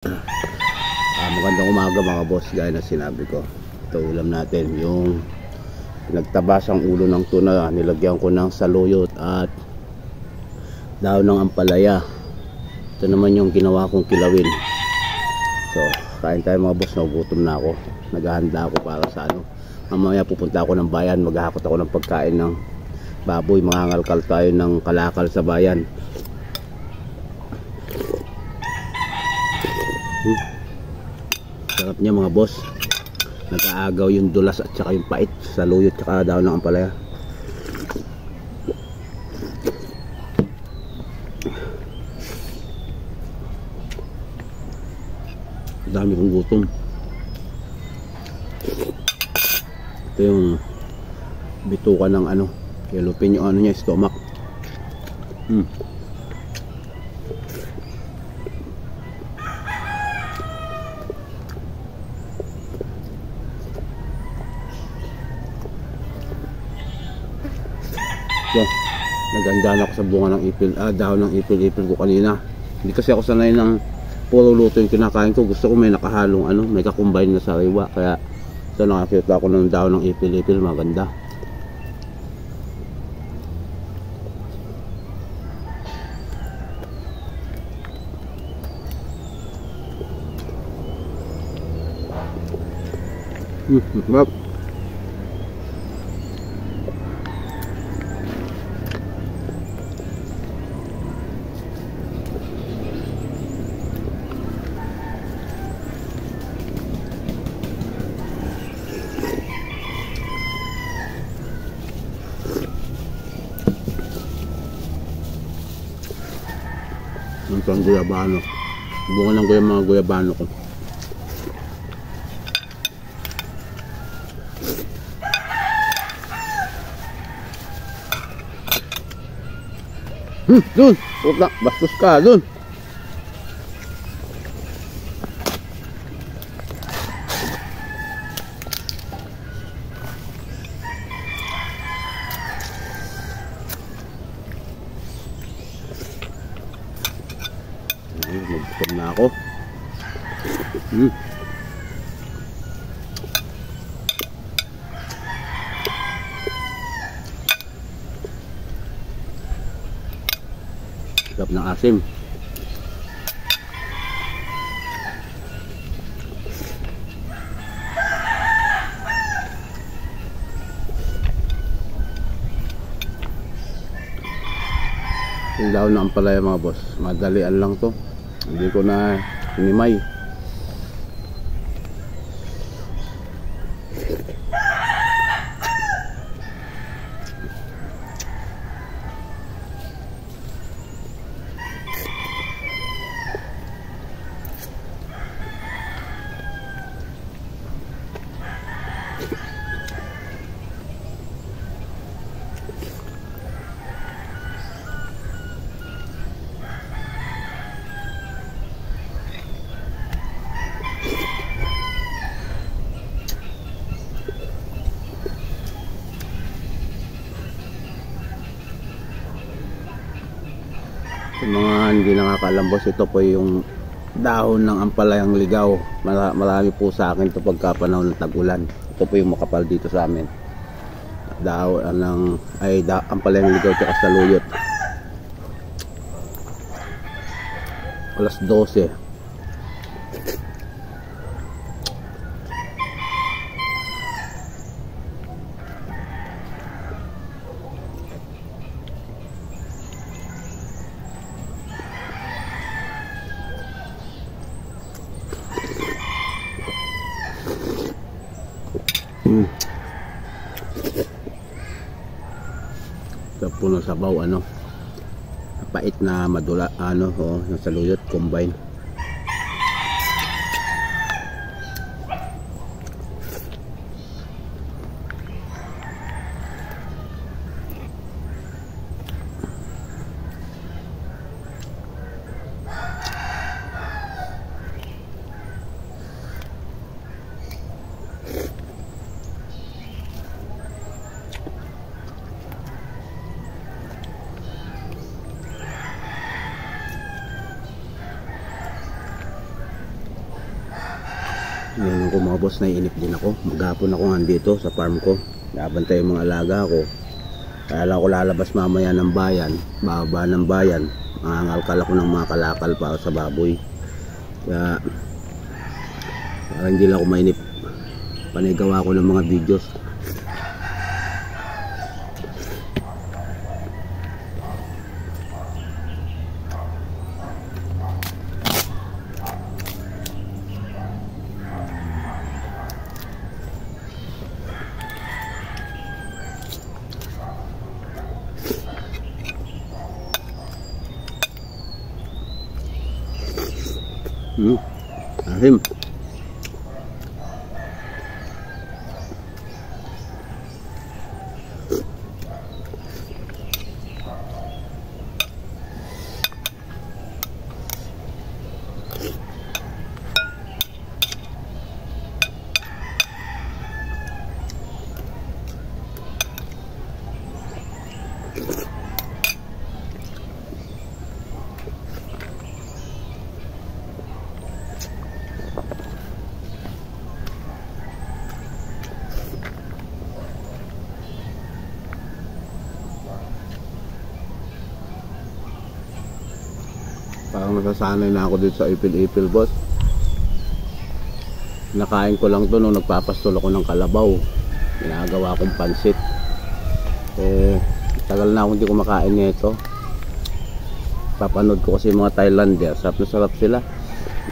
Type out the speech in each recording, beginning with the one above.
Magandang umaga mga boss. Gaya na sinabi ko, ito ulam natin yung nagtabasang ulo ng tuna. Nilagyan ko ng saluyot at daon ng ampalaya. Ito naman yung ginawa kong kilawin. So kain tayo mga boss. Nagugutom na ako. Naghahanda ako para sa mamaya pupunta ako ng bayan. Maghahakot ako ng pagkain ng baboy. Mangangalkal tayo ng kalakal sa bayan. Sarap niya mga boss. Nag-aagaw yung dulas at saka yung pait sa luyot at saka daon ng ampalaya. Dami kong gutom. Ito yung bituka ng yelupin yung niya, stomach. So, naganda ako sa bunga ng ipil, dahon ng ipil-ipil ko kanina. Hindi kasi ako sanay ng puro luto yung kinakain ko. Gusto ko may nakahalong may kakumbine na sariwa. Kaya ito, nakakita ako ng dahon ng ipil-ipil. Maganda. Sarap. Ito ang guyabano. Bunga lang ko yung mga guyabano ko. Dun! Puta! Bastos ka! Dun! Magbukom na ako. Sarap ng asim. Yung daon ng ampalaya mga boss, madalian lang to. Hindi ko na hinimay. Sa mga hindi nakakaalam boss, ito po yung dahon ng ampalayang ligaw. Marami po sa akin ito pagka panahon ng tag-ulan. Ito po yung makapal dito sa amin. Dahon ng ampalayang ligaw at saluyot. Alas 12. Ito po ng sabaw, pait na madula, yung saluyot combine. Ngayon ko mga boss, naiinip din ako. Maghapon ako nandito sa farm ko. Nabantay yung mga alaga ko. Kaya lang ako lalabas mamaya ng bayan. Bababa ng bayan. Mangangalkal ako ng mga kalakal para sa baboy. Kaya para hindi lang ako mainip, panigawa ko ng mga videos. Ahim. Parang nasasanay na ako dito sa ipil-ipil, boss. Nakain ko lang to nung nagpapastol ako ng kalabaw. Ginagawa akong pansit. Tagal na akong hindi kumakain nito. Papanood ko kasi mga Thailander. Sarap na sarap sila.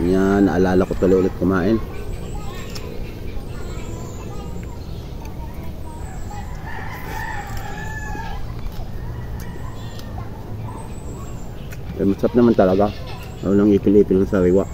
Yan, naalala ko tuloy ulit kumain. Masarap naman talaga. Ano nang ipil-ipil ng sariwa.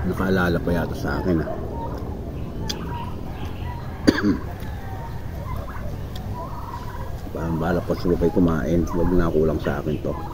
Nakaalala pa yata sa akin Parang balak ko sumabay kumain. Huwag na kulang sa akin to.